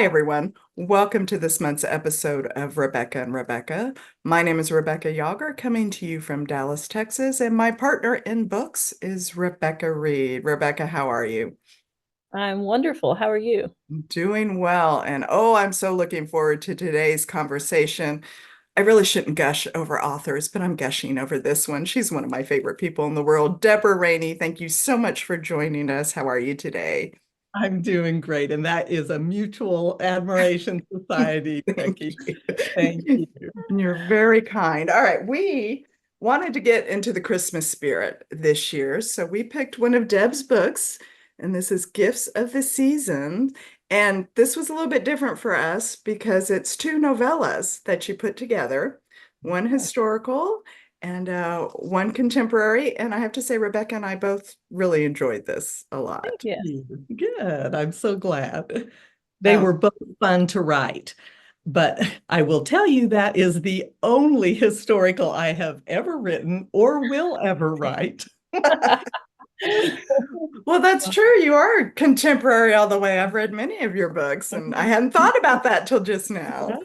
Hi, everyone. Welcome to this month's episode of Rebecca and Rebecca. My name is Rebecca Yager, coming to you from Dallas, Texas, and my partner in books is Rebecca Reed. Rebecca, how are you? I'm wonderful. How are you? Doing well. And oh, I'm so looking forward to today's conversation. I really shouldn't gush over authors, but I'm gushing over this one. She's one of my favorite people in the world. Deborah Raney, thank you so much for joining us. How are you today? I'm doing great, and that is a mutual admiration society, Thank Becky. Thank you. you. You're very kind. All right, we wanted to get into the Christmas spirit this year, so we picked one of Deb's books, and this is Gifts of the Season. And this was a little bit different for us because it's two novellas that you put together, one historical and one contemporary. And I have to say, Rebecca and I both really enjoyed this a Thank lot. you. Good. I'm so glad. They Um, were both fun to write, but I will tell you that is the only historical I have ever written or will ever write. Well, that's true. You are contemporary all the way. I've read many of your books, and I hadn't thought about that till just now.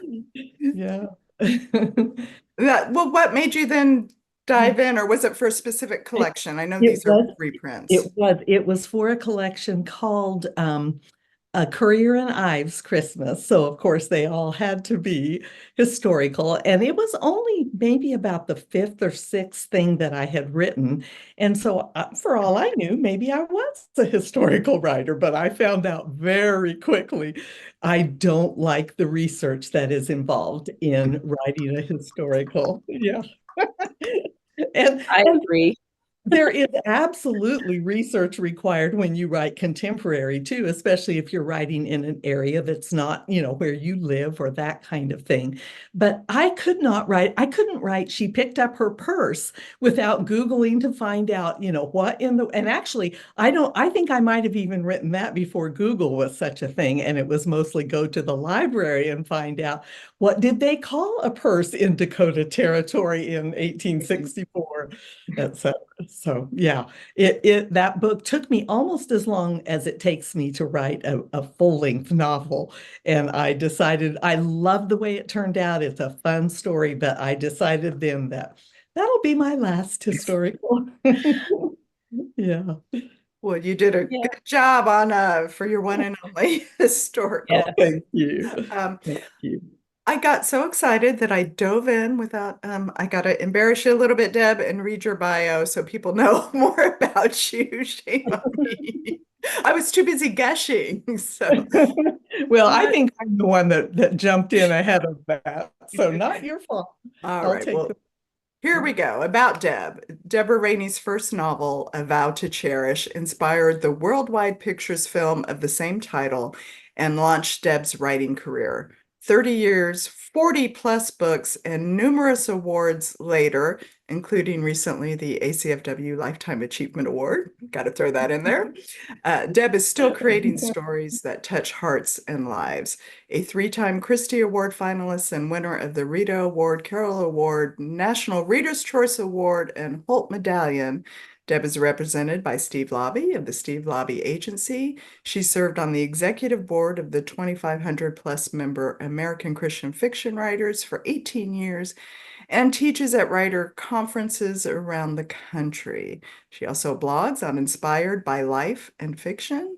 Yeah. Well, what made you then dive in, or was it for a specific collection? I know It these are was reprints. it was for a collection called A Currier and Ives Christmas. So of course they all had to be historical. And it was only maybe about the fifth or sixth thing that I had written. And so for all I knew, maybe I was a historical writer, but I found out very quickly I don't like the research that is involved in writing a historical. Yeah. And I and agree. there is absolutely research required when you write contemporary too, especially if you're writing in an area that's not, where you live or that kind of thing. But I couldn't write, she picked up her purse without Googling to find out, what and actually, I think I might have even written that before Google was such a thing. And it was mostly go to the library and find out what did they call a purse in Dakota Territory in 1864, etc. So yeah, it that book took me almost as long as it takes me to write a full-length novel. And I decided I love the way it turned out. It's a fun story, but I decided then that that'll be my last historical. Yeah. Well, you did a Yeah. good job on for your one and only historical. Yes. Thank you. Um, Thank you. I got so excited that I dove in without, I got to embarrass you a little bit, Deb, and read your bio so people know more about you. Shame on me. I was too busy gushing. So, Well, I but, think I'm the one that jumped in ahead of that. So not your fault. all I'll right. take the Well, here we go. About Deb. Deborah Raney's first novel, A Vow to Cherish, inspired the worldwide pictures film of the same title and launched Deb's writing career. 30 years, 40 plus books, and numerous awards later, including recently the ACFW Lifetime Achievement Award. Got to throw that in there. Deb is still creating stories that touch hearts and lives. A three-time Christie Award finalist and winner of the Rita Award, Carol Award, National Reader's Choice Award, and Holt Medallion. Deb is represented by Steve Lobby of the Steve Lobby Agency. She served on the executive board of the 2,500 plus member American Christian Fiction Writers for 18 years and teaches at writer conferences around the country. She also blogs on Inspired by Life and Fiction.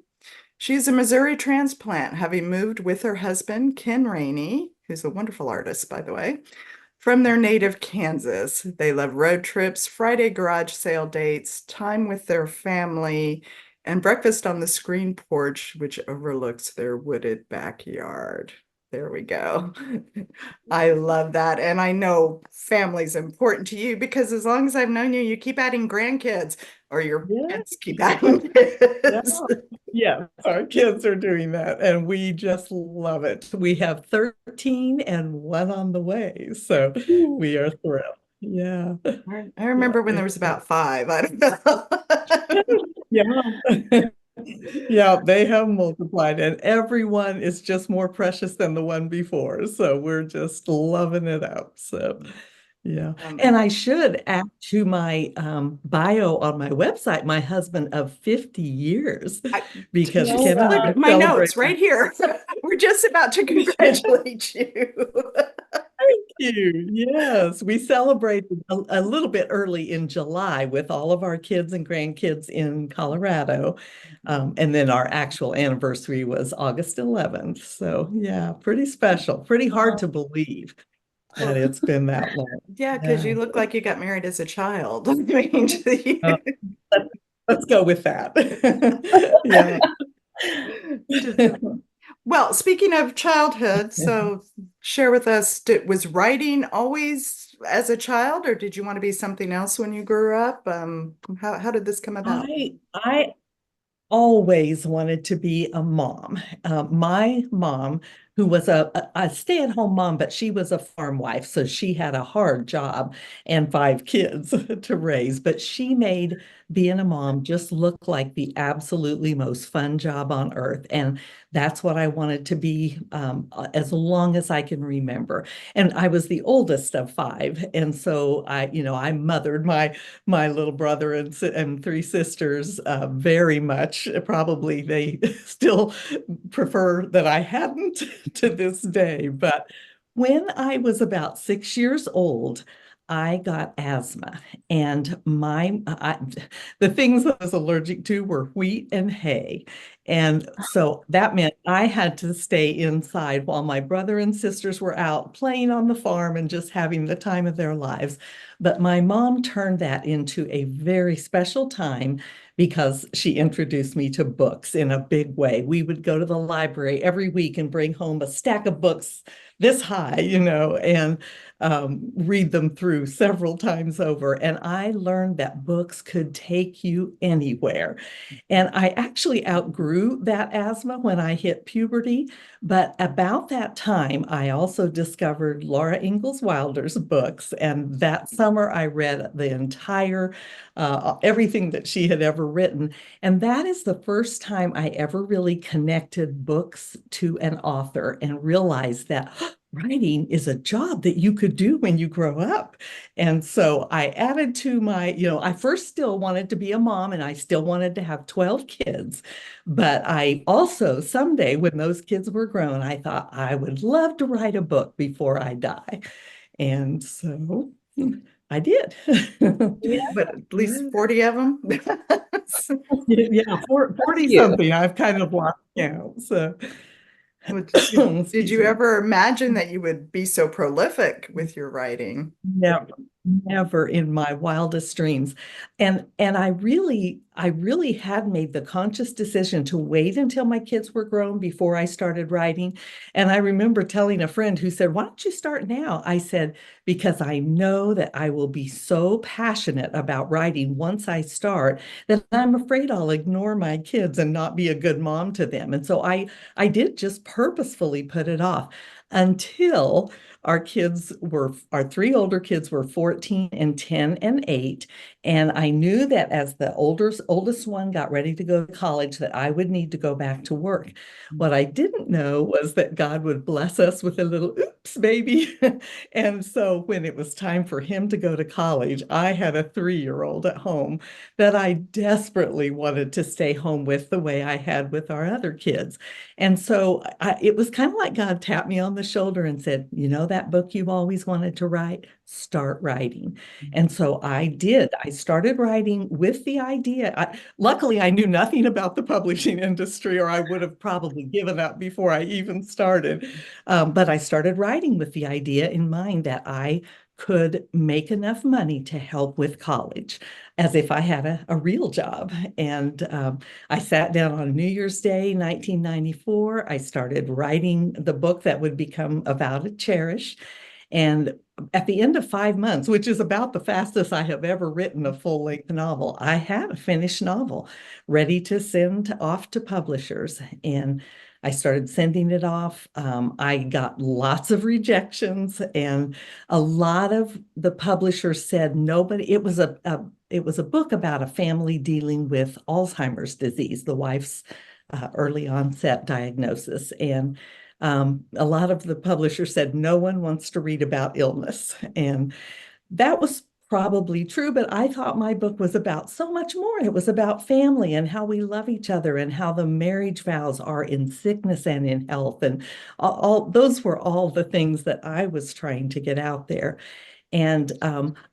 She's a Missouri transplant, having moved with her husband, Ken Rainey, who's a wonderful artist, by the way, from their native Kansas. They love road trips, Friday garage sale dates, time with their family, and breakfast on the screen porch, which overlooks their wooded backyard. There we go. I love that. And I know family's important to you because as long as I've known you, you keep adding grandkids or your Yeah. kids keep adding Yeah. kids. Yes, our kids are doing that, and we just love it. We have 13 and one on the way, so Ooh. we are thrilled. Yeah, I yeah, remember when there was about five. I don't know. yeah, yeah. They have multiplied, and everyone is just more precious than the one before. So we're just loving it up. So Yeah. Um, And I should add to my bio on my website, my husband of 50 years, I because Oh, just Ken and I wow. look are at my notes celebrating. right here. We're just about to congratulate you. Thank you. Yes, we celebrated a little bit early in July with all of our kids and grandkids in Colorado. And then our actual anniversary was August 11th. So, yeah, pretty special, pretty hard Wow. to believe that Well, it's been that long. yeah, because Yeah. you look like you got married as a child. I mean, Uh, let- let's go with that. Yeah. just well, speaking of childhood, so share with us, was writing always as a child, or did you want to be something else when you grew up? How did this come about? I always wanted to be a mom. My mom, who was a stay-at-home mom, but she was a farm wife, so she had a hard job and five kids to raise. But she made being a mom just look like the absolutely most fun job on earth. And that's what I wanted to be as long as I can remember. And I was the oldest of five. And so I mothered my little brother and three sisters very much. Probably they still prefer that I hadn't to this day. But when I was about 6 years old, I got asthma, and the things I was allergic to were wheat and hay. And so that meant I had to stay inside while my brother and sisters were out playing on the farm and just having the time of their lives. But my mom turned that into a very special time because she introduced me to books in a big way. We would go to the library every week and bring home a stack of books this high, and read them through several times over. And I learned that books could take you anywhere. And I actually outgrew that asthma when I hit puberty. But about that time, I also discovered Laura Ingalls Wilder's books. And that summer, I read the entire, everything that she had ever written. And that is the first time I ever really connected books to an author and realized that writing is a job that you could do when you grow up. And so I added to I first still wanted to be a mom and I still wanted to have 12 kids. But I also, someday when those kids were grown, I thought I would love to write a book before I die. And so I did. Yeah. But at least Yeah, 40 of them? yeah, That's 40 you. something. I've kind of lost count. So, Did excuse you me. ever imagine that you would be so prolific with your writing? Never, never in my wildest dreams. And I really had made the conscious decision to wait until my kids were grown before I started writing. And I remember telling a friend who said, "Why don't you start now?" I said, "Because I know that I will be so passionate about writing once I start that I'm afraid I'll ignore my kids and not be a good mom to them." And so I did just purposefully put it off until our three older kids were 14 and 10 and 8. And I knew that as the oldest one got ready to go to college, that I would need to go back to work. What I didn't know was that God would bless us with a little oops baby. And so when it was time for him to go to college, I had a 3-year-old at home that I desperately wanted to stay home with the way I had with our other kids. And so it was kind of like God tapped me on the shoulder and said, "You know that book you've always wanted to write? Start writing." And so I did. I started writing with the idea. Luckily, I knew nothing about the publishing industry, or I would have probably given up before I even started. But I started writing with the idea in mind that I could make enough money to help with college as if I had a real job. And I sat down on New Year's Day, 1994. I started writing the book that would become A Vow to Cherish. And at the end of 5 months, which is about the fastest I have ever written a full-length novel, I had a finished novel ready to send off to publishers. And I started sending it off. I got lots of rejections, and a lot of the publishers said nobody. It was a book about a family dealing with Alzheimer's disease, the wife's early onset diagnosis. And a lot of the publishers said no one wants to read about illness. And that was probably true, but I thought my book was about so much more. It was about family and how we love each other and how the marriage vows are in sickness and in health. And all those were all the things that I was trying to get out there. And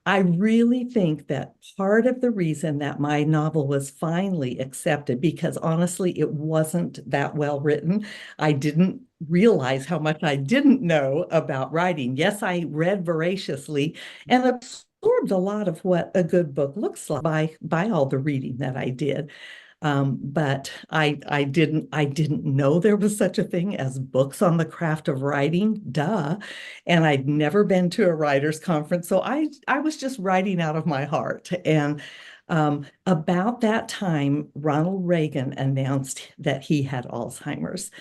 I really think that part of the reason that my novel was finally accepted, because honestly, it wasn't that well written. I didn't realize how much I didn't know about writing. Yes, I read voraciously and absorbed a lot of what a good book looks like by all the reading that I did. But I didn't know there was such a thing as books on the craft of writing, duh. And I'd never been to a writers conference, so I was just writing out of my heart. And about that time, Ronald Reagan announced that he had Alzheimer's.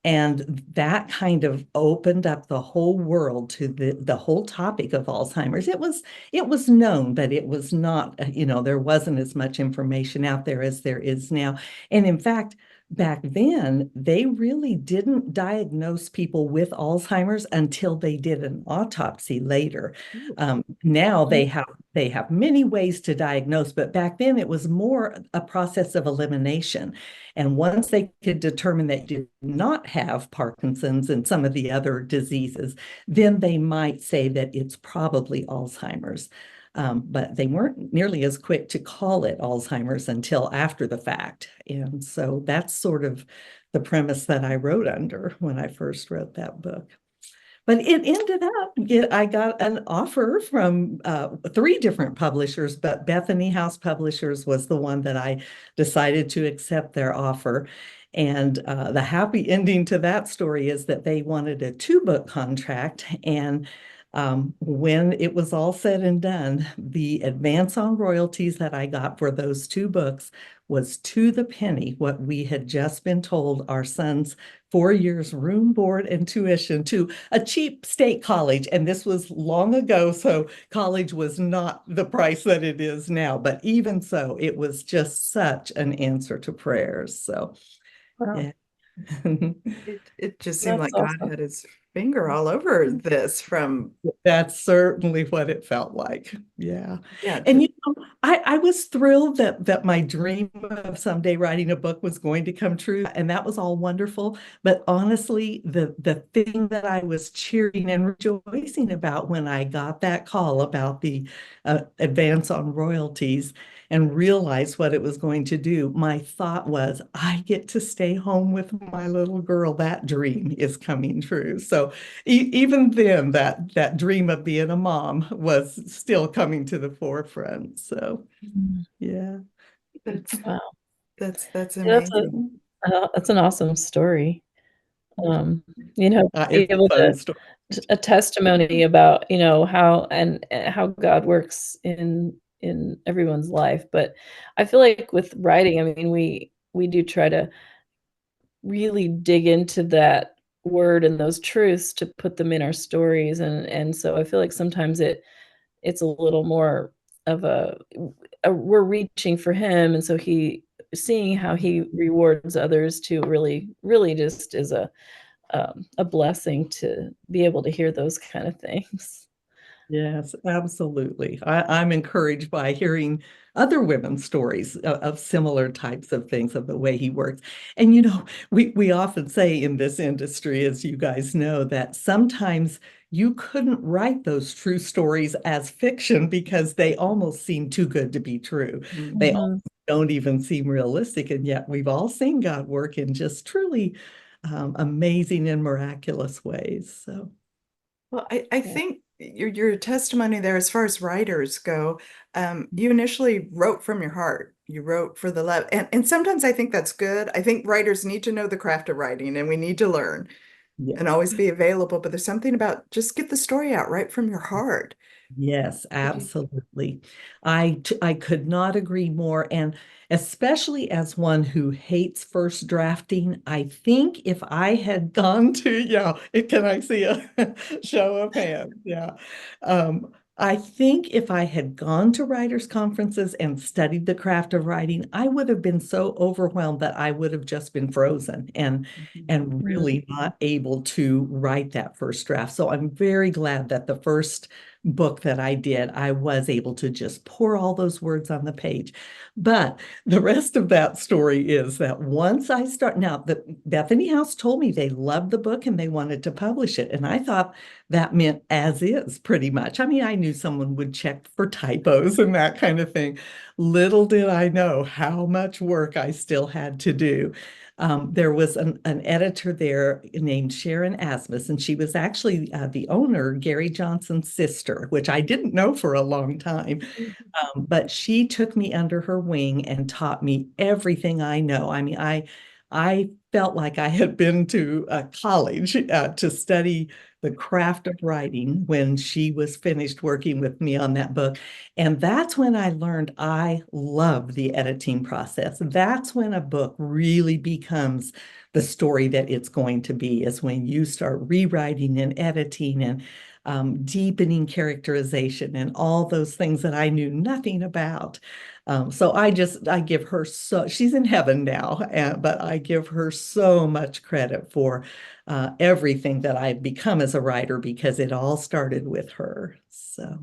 And that kind of opened up the whole world to the whole topic of Alzheimer's. It was known, but it was not, there wasn't as much information out there as there is now. And in fact, back then, they really didn't diagnose people with Alzheimer's until they did an autopsy later. Now they have many ways to diagnose, but back then it was more a process of elimination. And once they could determine that you did not have Parkinson's and some of the other diseases, then they might say that it's probably Alzheimer's. But they weren't nearly as quick to call it Alzheimer's until after the fact. And so that's sort of the premise that I wrote under when I first wrote that book. But it ended up, I got an offer from three different publishers, but Bethany House Publishers was the one that I decided to accept their offer. And the happy ending to that story is that they wanted a two-book contract. And when it was all said and done, the advance on royalties that I got for those two books was to the penny what we had just been told our son's 4 years room, board, and tuition to a cheap state college. And this was long ago, so college was not the price that it is now. But even so, it was just such an answer to prayers. So, Wow, yeah. It just seemed that's like God awesome. had his finger all over this from, That's certainly what it felt like. Yeah. yeah, And I was thrilled that my dream of someday writing a book was going to come true. And that was all wonderful. But honestly, the thing that I was cheering and rejoicing about when I got that call about the advance on royalties and realized what it was going to do, my thought was, I get to stay home with my little girl. That dream is coming true. So even then, that dream of being a mom was still coming to the forefront. So Mhm. yeah. that's Wow. that's Yeah, amazing. that's an awesome story. Um, be It's a able fun to story. a testimony about, how how God works in everyone's life. But I feel like with writing, I mean, we do try to really dig into that word and those truths to put them in our stories, and so I feel like sometimes it's a little more of we're reaching for him, and so he seeing how he rewards others too really just is a blessing to be able to hear those kind of things. Yes, absolutely. I'm encouraged by hearing other women's stories of similar types of things, of the way he works. And we often say in this industry, as you guys know, that sometimes you couldn't write those true stories as fiction because they almost seem too good to be true. They almost Mhm. don't even seem realistic, and yet we've all seen God work in just truly amazing and miraculous ways. So. Well, I Yeah. think your testimony there, as far as writers go, you initially wrote from your heart. You wrote for the love. And sometimes I think that's good. I think writers need to know the craft of writing and we need to learn Yeah. and always be available. But there's something about just get the story out right from your heart. Yes, Did you? absolutely. I could not agree more. And especially as one who hates first drafting, I think if I had gone to, yeah, can I see a show of hands? Yeah. I think if I had gone to writers' conferences and studied the craft of writing, I would have been so overwhelmed that I would have just been frozen and Mm. really not able to write that first draft. So I'm very glad that the first book that I did, I was able to just pour all those words on the page. But the rest of that story is that once I start, now the Bethany House told me they loved the book and they wanted to publish it. And I thought that meant as is pretty much. I mean, I knew someone would check for typos and that kind of thing. Little did I know how much work I still had to do. There was an editor there named Sharon Asmus, and she was actually the owner, Gary Johnson's sister, which I didn't know for a long time. But she took me under her wing and taught me everything I know. I mean, I felt like I had been to college to study the craft of writing when she was finished working with me on that book. And that's when I learned I love the editing process. That's when a book really becomes the story that it's going to be, is when you start rewriting and editing and deepening characterization and all those things that I knew nothing about. So I give her she's in heaven now, but I give her so much credit for everything that I've become as a writer, because it all started with her. So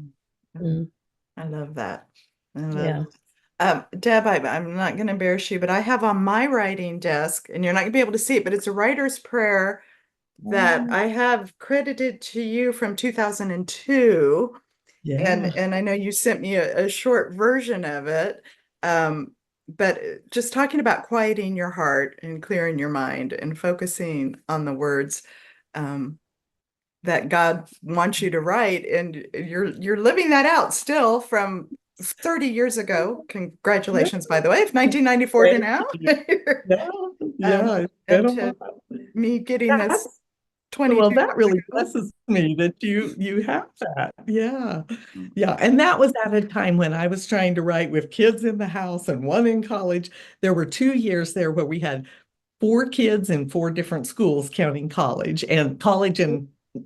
I love that. I love Yeah. Deb, I'm not going to embarrass you, but I have on my writing desk, and you're not going to be able to see it, but it's a writer's prayer that I have credited to you from 2002. yeah. And I know you sent me a short version of it. But just talking about quieting your heart and clearing your mind and focusing on the words that God wants you to write, and you're living that out still from 30 years ago. Congratulations, by the way, if 1994 to now. Yeah, yeah, it's been And a to while. me getting That's this 22 Well, that really years ago. blesses me that you have that. Yeah. Yeah. And that was at a time when I was trying to write with kids in the house and one in college. There were 2 years there where we had 4 kids in 4 different schools, counting college and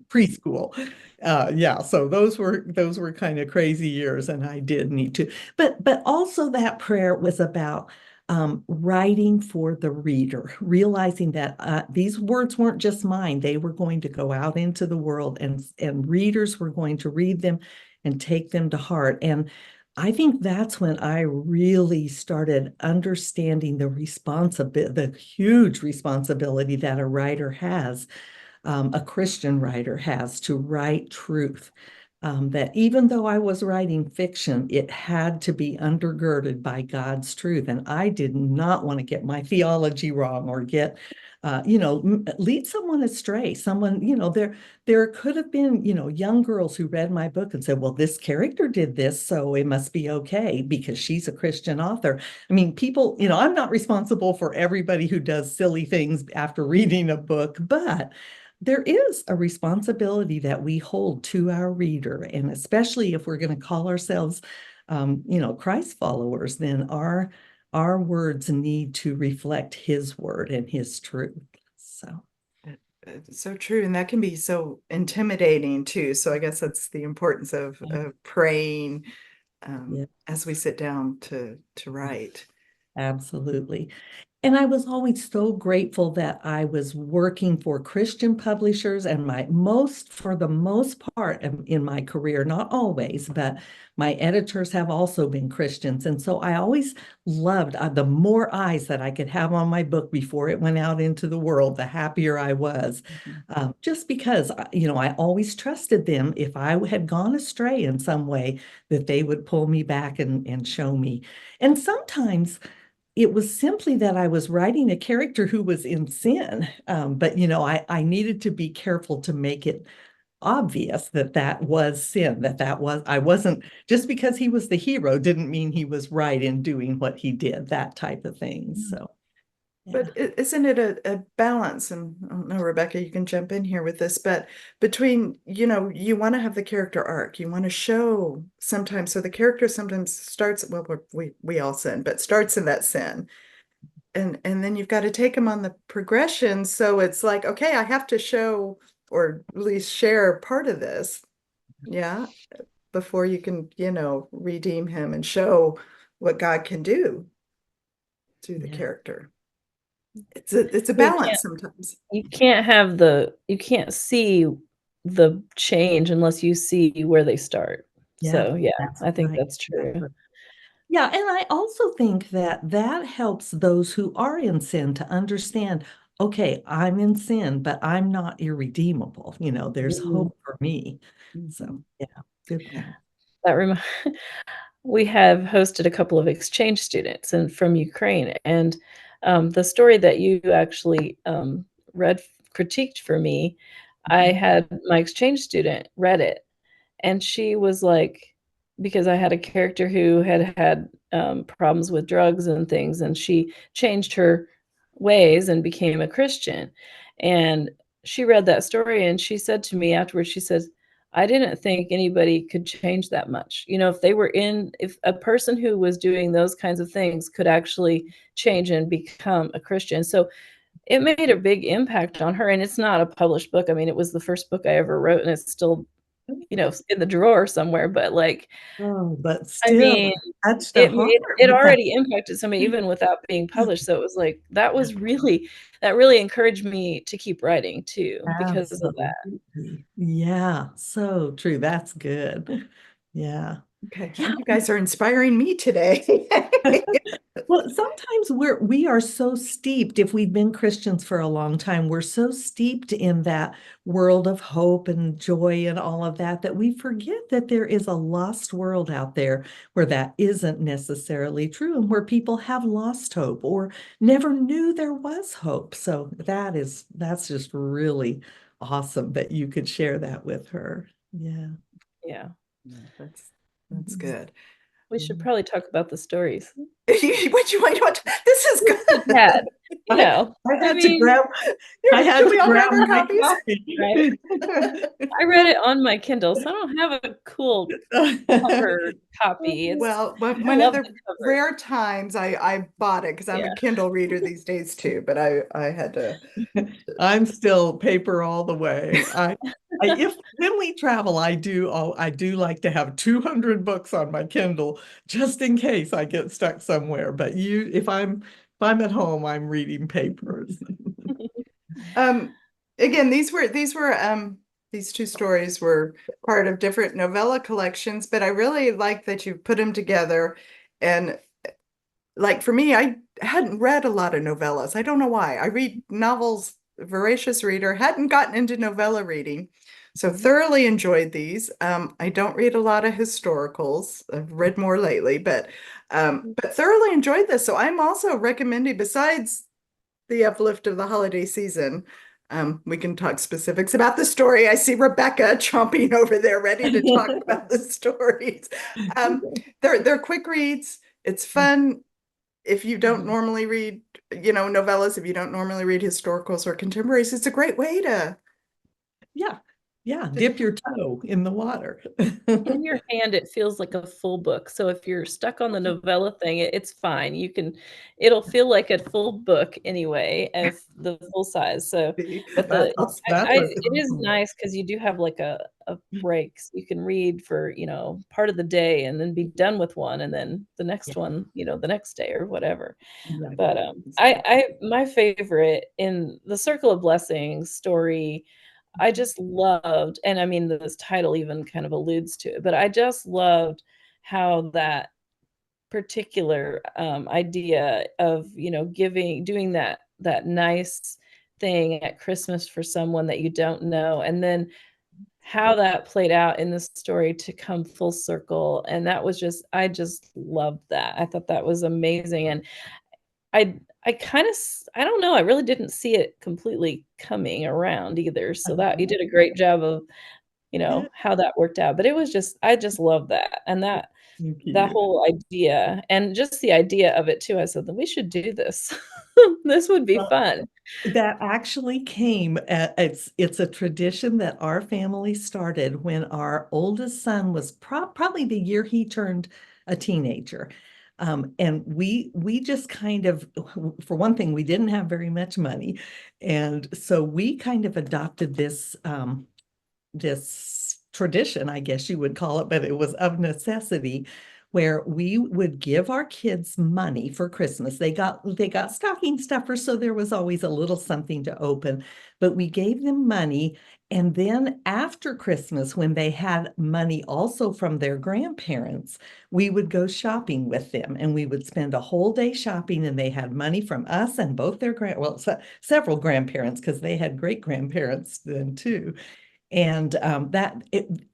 preschool. Yeah, so those were kind of crazy years, and I did need to. But also that prayer was about writing for the reader, realizing that these words weren't just mine; they were going to go out into the world, and readers were going to read them and take them to heart. And I think that's when I really started understanding the huge responsibility that a writer has, a Christian writer has, to write truth. That even though I was writing fiction, it had to be undergirded by God's truth. And I did not want to get my theology wrong or lead someone astray. Someone, there could have been, young girls who read my book and said, well, this character did this, so it must be okay because she's a Christian author. I mean, people, I'm not responsible for everybody who does silly things after reading a book, but there is a responsibility that we hold to our reader. And especially if we're going to call ourselves, Christ followers, then our words need to reflect his word and his truth. So It's so true. And that can be so intimidating too. So I guess that's the importance of praying yeah, as we sit down to write. absolutely. And I was always so grateful that I was working for Christian publishers, and for the most part in my career, not always, but my editors have also been Christians. And so I always loved the more eyes that I could have on my book before it went out into the world, the happier I was. Just because, I always trusted them, if I had gone astray in some way, that they would pull me back and show me. And sometimes it was simply that I was writing a character who was in sin. But, I needed to be careful to make it obvious that was sin, I wasn't, just because he was the hero didn't mean he was right in doing what he did, that type of thing. So, yeah. But isn't it a balance? And I don't know, Rebecca, you can jump in here with this, but between, you want to have the character arc, you want to show sometimes, so the character sometimes starts, well, we all sin, but starts in that sin. And then you've got to take them on the progression. So it's like, okay, I have to show or at least share part of this. Yeah. Before you can, redeem him and show what God can do through the Yeah. character. It's a You balance sometimes. you can't see the change unless you see where they start. Yeah, So, yeah, that's I think right. that's true. Yeah, and I also think that that helps those who are in sin to understand, okay, I'm in sin, but I'm not irredeemable. There's Mhm. hope for me. So, Mhm. yeah, good Yeah. point. That remi We have hosted a couple of exchange students and from Ukraine, and, the story that you actually, read critiqued for me, I Mhm. had my exchange student read it, and she was like, because I had a character who had had, problems with drugs and things, and she changed her ways and became a Christian, and she read that story, and she said to me afterwards, she says, "I didn't think anybody could change that much." If a person who was doing those kinds of things could actually change and become a Christian. So, it made a big impact on her, and it's not a published book. I mean, it was the first book I ever wrote, and it's still, in the drawer somewhere, but, like, Oh, but I still, mean, touched a heart it with that. already impacted somebody even without being published, so it was like, that really encouraged me to keep writing too because of that. Absolutely. Yeah, so true. That's good. Yeah. Okay, Yeah. you guys are inspiring me today. Well, sometimes we are so steeped, if we've been Christians for a long time, we're so steeped in that world of hope and joy and all of that, that we forget that there is a lost world out there where that isn't necessarily true and where people have lost hope or never knew there was hope. So that's just really awesome that you could share that with her. Yeah. Yeah. Yeah, that's Mhm. good. We should probably talk about the stories. What you want? This is You've had, good. I, I I had to mean, grab I had Do to we all grab grab our my copies? right? copy. I read it on my Kindle, so I don't have a cool cover copy. Well, I one of love the the cover. rare times I bought it because I'm a Yeah. Kindle reader these days too, but I had to. I'm still paper all the way. If when we travel, I do like to have 200 books on my Kindle just in case I get stuck somewhere. But if I'm at home, I'm reading papers. Um, again, these two stories were part of different novella collections, but I really like that you put them together. And like for me, I hadn't read a lot of novellas. I don't know why. I read novels, voracious reader, hadn't gotten into novella reading. So thoroughly enjoyed these. I don't read a lot of historicals. I've read more lately, but thoroughly enjoyed this. So I'm also recommending, besides the uplift of the holiday season, we can talk specifics about the story. I see Rebecca chomping over there, ready to talk about the stories. Um, they're quick reads. It's fun if you don't normally read, novellas, if you don't normally read historicals or contemporaries, it's a great way Yeah. Yeah. to Dip your toe in the water. In your hand, it feels like a full book, so if you're stuck on the novella thing, it's fine. It'll feel like a full book anyway, if the full size, so be. but That's a it is compliment. nice because you do have, like, a break, so you can read for, part of the day and then be done with one, and then the Yeah. next one, the next day or whatever. Right. But, I my favorite in the Circle of Blessings story, I just loved, and I mean, this title even kind of alludes to it, but I just loved how that particular, idea of, doing that nice thing at Christmas for someone that you don't know, and then how that played out in this story to come full circle, and that was just I just loved that. I thought that was amazing, and I kinda I don't know, I really didn't see it completely coming around either, so that you did a great job of, Yeah. how that worked out, but it was just I just love that, and Thank that you. whole idea, and just the idea of it too, I said that we should do this. This would be Well, fun. that actually it's a tradition that our family started when our oldest son was probably the year he turned a teenager. And we just kind of, for one thing, we didn't have very much money. And so we kind of adopted this tradition, I guess you would call it, but it was of necessity, where we would give our kids money for Christmas. They got stocking stuffers, so there was always a little something to open, but we gave them money. And then after Christmas, when they had money also from their grandparents, we would go shopping with them and we would spend a whole day shopping, and they had money from us and both their several grandparents, because they had great grandparents then too. And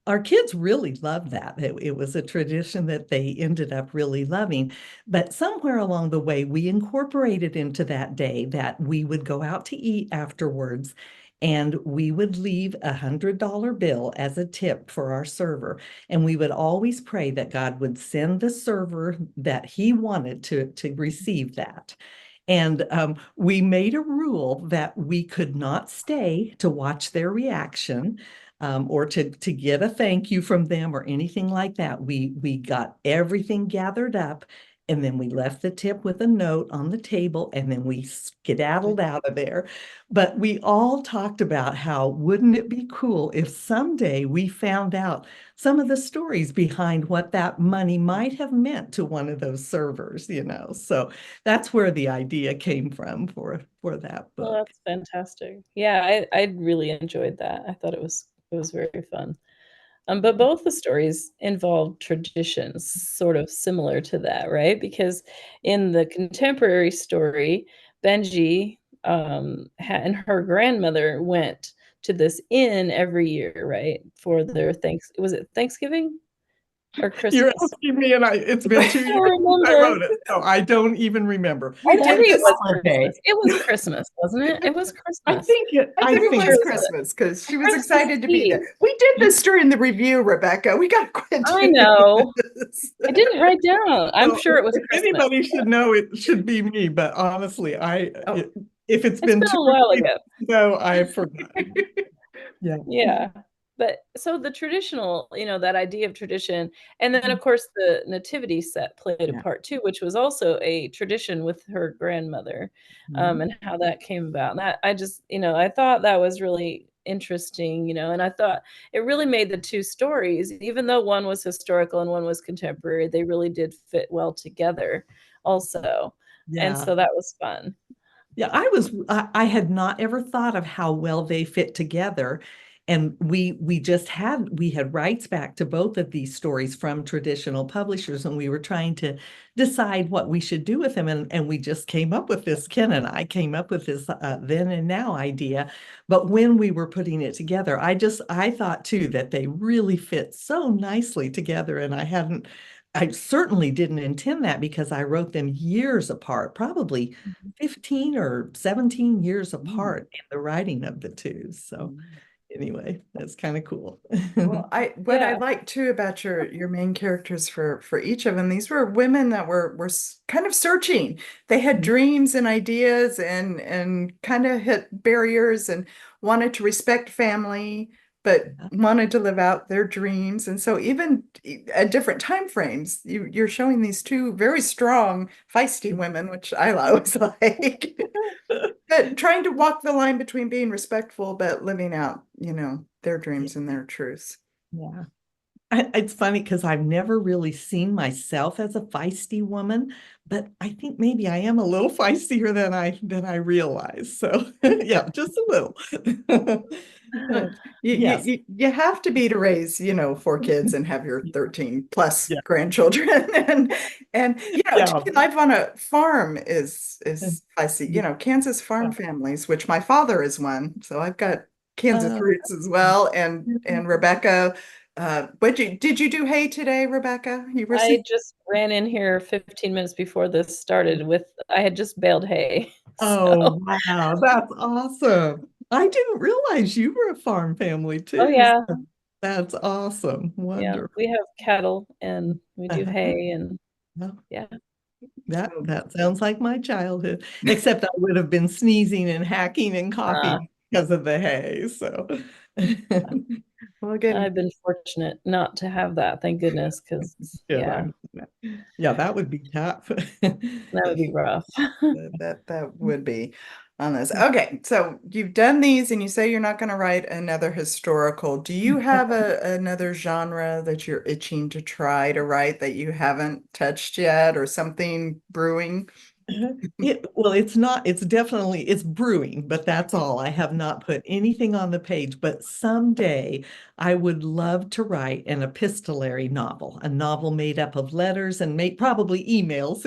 our kids really loved that. It was a tradition that they ended up really loving. But somewhere along the way, we incorporated into that day that we would go out to eat afterwards, and we would leave $100 bill as a tip for our server. And we would always pray that God would send the server that he wanted to receive that. And we made a rule that we could not stay to watch their reaction, or to get a thank you from them or anything like that. We got everything gathered up, and then we left the tip with a note on the table, and then we skedaddled out of there. But we all talked about how wouldn't it be cool if someday we found out some of the stories behind what that money might have meant to one of those servers, you know. So that's where the idea came from for that Well, book. that's fantastic. Yeah, I really enjoyed that. I thought it was very fun. But both the stories involve traditions sort of similar to that, right? Because in the contemporary story, Benji and her grandmother went to this inn every year, right? For their was it Thanksgiving or You're Christmas? asking me, and it's been 2 I years don't since I remember. wrote it, so I don't even remember. We I did think it this. was Holiday. Christmas. It was Christmas, wasn't it? It was I Christmas. think it. I I think it think was Sure. Christmas because she was Christmas excited to be Eve. there. We did this during the review, Rebecca. We got to quit I doing know. this. I didn't write down. I'm So sure it was if Christmas. anybody should know, it should be me. But honestly, Oh. if it's It's been been two a or while 3 ago. years ago, I forgot. Yeah. Yeah. But so the traditional, that idea of tradition, and then of course the nativity set played a Yeah. part too, which was also a tradition with her grandmother, Mhm. and how that came about. And that I just, I thought that was really interesting, and I thought it really made the two stories, even though one was historical and one was contemporary, they really did fit well together also. And Yeah. so that was fun. Yeah, I had not ever thought of how well they fit together. And we had rights back to both of these stories from traditional publishers, and we were trying to decide what we should do with them. And we just came up with this, Ken and I came up with this then and now idea. But when we were putting it together, I thought too that they really fit so nicely together. And I certainly didn't intend that, because I wrote them years apart, probably 15 or 17 years apart in the writing of the two. So anyway, that's kind of cool. Well, what I Yeah. like too about your main characters for each of them, these were women that were kind of searching. They had dreams and ideas and kind of hit barriers and wanted to respect family, but wanted to live out their dreams. And so even at different time frames, you're showing these two very strong, feisty women, which I always like. But trying to walk the line between being respectful but living out, their dreams and their truths. Yeah. It's funny because I've never really seen myself as a feisty woman, but I think maybe I am a little feistier than I realize. So yeah, just a little. You, Yes. you have to be to raise, 4 kids and have your 13 plus Yeah. grandchildren. And Yeah. to be life on a farm is feisty. Kansas farm families, which my father is one. So I've got Kansas roots as well. And Rebecca, did you do hay today, Rebecca? You were I just ran in here 15 minutes before this started I had just baled hay. Oh, So, wow. That's awesome. I didn't realize you were a farm family oh too. yeah, That's awesome. yeah, Wonderful. we have cattle and we do hay and Well, yeah. that sounds like my childhood, except I would have been sneezing and hacking and Uh, coughing because of the hay. So, well, again, I've been fortunate not to have that, thank goodness, because yeah, yeah, yeah, that would be tough. that would be rough. that would be. on this. Okay, so you've done these and you say you're not going to write another historical. Do you have another genre that you're itching to try to write that you haven't touched yet or something brewing? Well, it's definitely, it's brewing, but that's all. I have not put anything on the page, but someday I would love to write an epistolary novel, a novel made up of letters and probably emails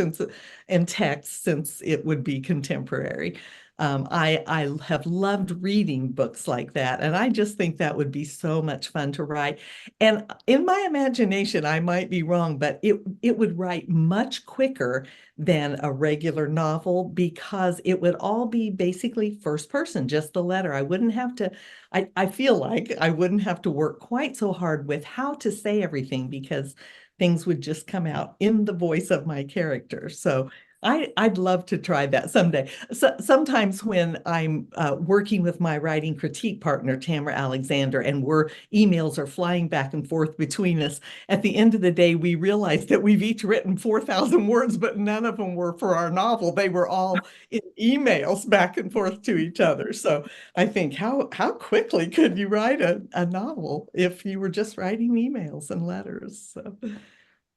and text, since it would be contemporary. I have loved reading books like that, and I just think that would be so much fun to write. And in my imagination, I might be wrong, but it would write much quicker than a regular novel, because it would all be basically first person, just the letter. I wouldn't have to, I feel like I wouldn't have to work quite so hard with how to say everything, because things would just come out in the voice of my character. So I'd love to try that someday. So sometimes when I'm working with my writing critique partner, Tamara Alexander, and emails are flying back and forth between us, at the end of the day, we realized that we've each written 4,000 words, but none of them were for our novel. They were all in emails back and forth to each other. So I think, how quickly could you write a novel if you were just writing emails and letters? So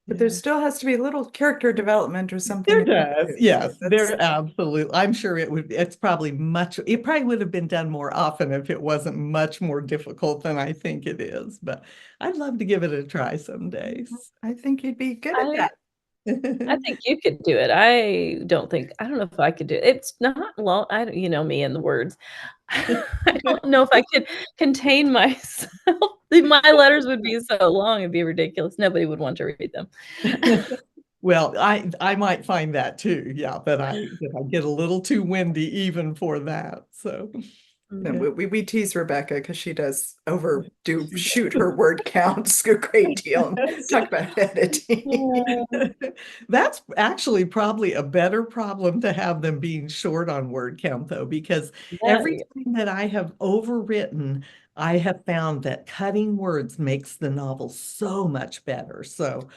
But there yeah. still has to be a little character development or something There in there does, too. So yes, that's there absolutely. I'm sure it's probably it probably would have been done more often if it wasn't much more difficult than I think it is, but I'd love to give it a try some days. I think you'd be good at I that. I think you could do it. I don't know if I could do it. It's not long. I don't, you know me and the words. I don't know if I could contain myself. My letters would be so long, it'd be ridiculous. Nobody would want to read them. Well, I might find that too, yeah, that I get a little too windy even for that. So And yeah. we tease Rebecca because she does shoot her word counts a great deal and talk about editing. Yeah, That's actually probably a better problem to have than being short on word count, though, because every yeah. time that I have overwritten, I have found that cutting words makes the novel so much better. So,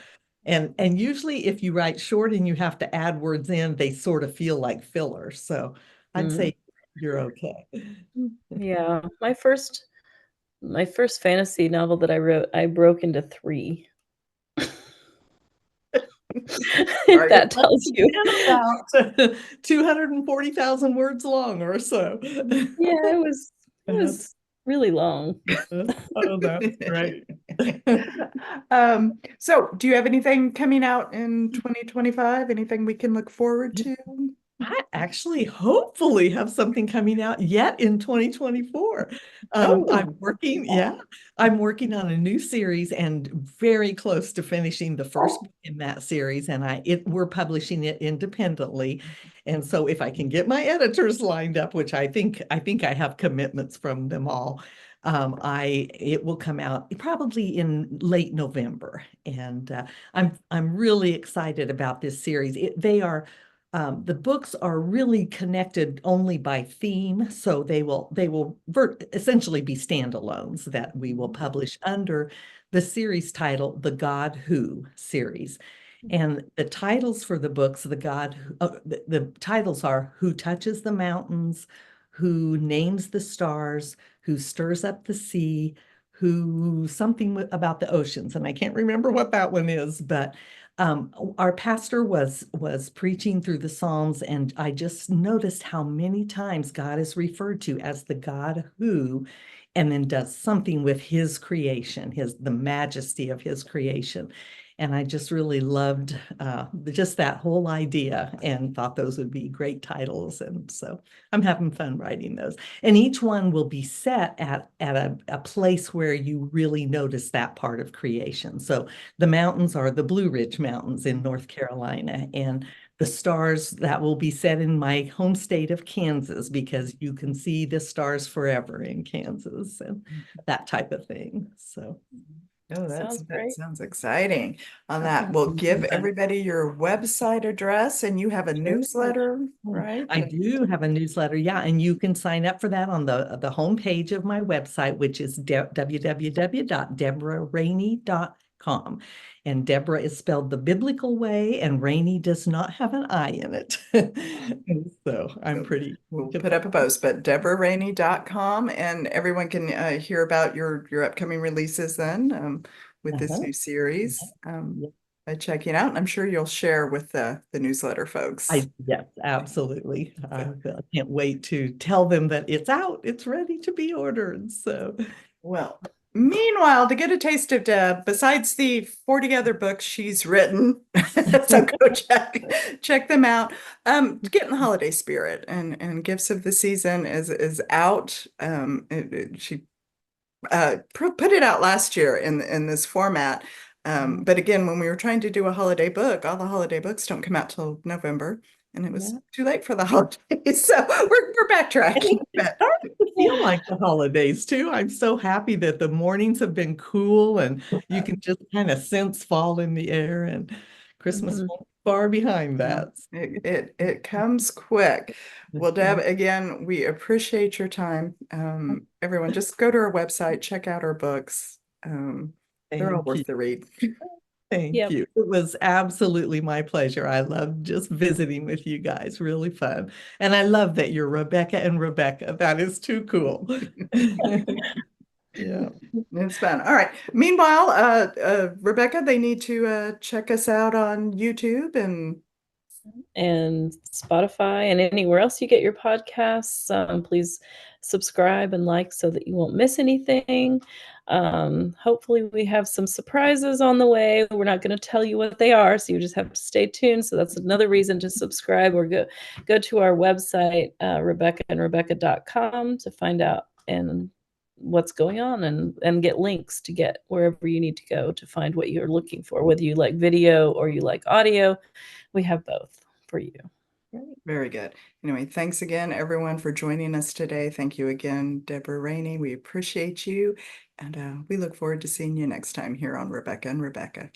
and usually if you write short and you have to add words in, they sort of feel like filler. So I'd Mm. say you're okay. Yeah. My first fantasy novel that I wrote, I broke into 3. If Sorry. that Must tells have you. been about 240,000 words long or so. Yeah, it was really long. Oh, that's great. So do you have anything coming out in 2025? Anything we can look forward to? I actually hopefully have something coming out yet in 2024. Oh, I'm working on a new series and very close to finishing the first book in that series, and we're publishing it independently. And so if I can get my editors lined up, which I think I have commitments from them all, it will come out probably in late November. And I'm really excited about this series. The books are really connected only by theme, so they will essentially be standalones that we will publish under the series title, The God Who series. And the titles for the books, the titles are Who Touches the Mountains, Who Names the Stars, Who Stirs Up the Sea, Who something about the oceans. And I can't remember what that one is, but our pastor was preaching through the Psalms, and I just noticed how many times God is referred to as the God who, and then does something with his creation, the majesty of his creation. And I just really loved just that whole idea and thought those would be great titles. And so I'm having fun writing those. And each one will be set at a place where you really notice that part of creation. So the mountains are the Blue Ridge Mountains in North Carolina, and the stars that will be set in my home state of Kansas, because you can see the stars forever in Kansas and that type of thing. So oh, Sounds that great. sounds exciting. On that, we'll give everybody your website address and you have a newsletter, right? I do have a newsletter, yeah, and you can sign up for that on the homepage of my website, which is www.deborahraney.com. com. And Deborah is spelled the biblical way, and Raney does not have an I in it. And so I'm pretty. We'll put up a post, but deborahraney.com, and everyone can hear about your upcoming releases then with this new series by checking it out. And I'm sure you'll share with the newsletter folks. Yes, absolutely. I can't wait to tell them that it's out, it's ready to be ordered. So, well, meanwhile, to get a taste of Deb, besides the 40 other books she's written, so go check them out. Get in the holiday spirit, and Gifts of the Season is out. She put it out last year in this format. But again, when we were trying to do a holiday book, all the holiday books don't come out till November, and it was too late for the holidays. So we're backtracking. It's starting to feel like the holidays too. I'm so happy that the mornings have been cool, and you can just kind of sense fall in the air, and Christmas won't be far behind that. It comes quick. Well, Deb, again, we appreciate your time. Everyone, just go to our website, check out our books. They're all worth the read. Thank you. It was absolutely my pleasure. I love just visiting with you guys. Really fun. And I love that you're Rebecca and Rebecca. That is too cool. Yeah. It's fun. All right. Meanwhile, Rebecca, they need to check us out on YouTube and Spotify and anywhere else you get your podcasts. Please subscribe and like so that you won't miss anything. Hopefully we have some surprises on the way. We're not going to tell you what they are, so you just have to stay tuned. So that's another reason to subscribe, or go to our website, rebeccaandrebecca.com, to find out and what's going on, and get links to get wherever you need to go to find what you're looking for, whether you like video or you like audio. We have both for you. Very good. Anyway, thanks again, everyone, for joining us today. Thank you again, Deborah Raney. We appreciate you, and we look forward to seeing you next time here on Rebecca and Rebecca.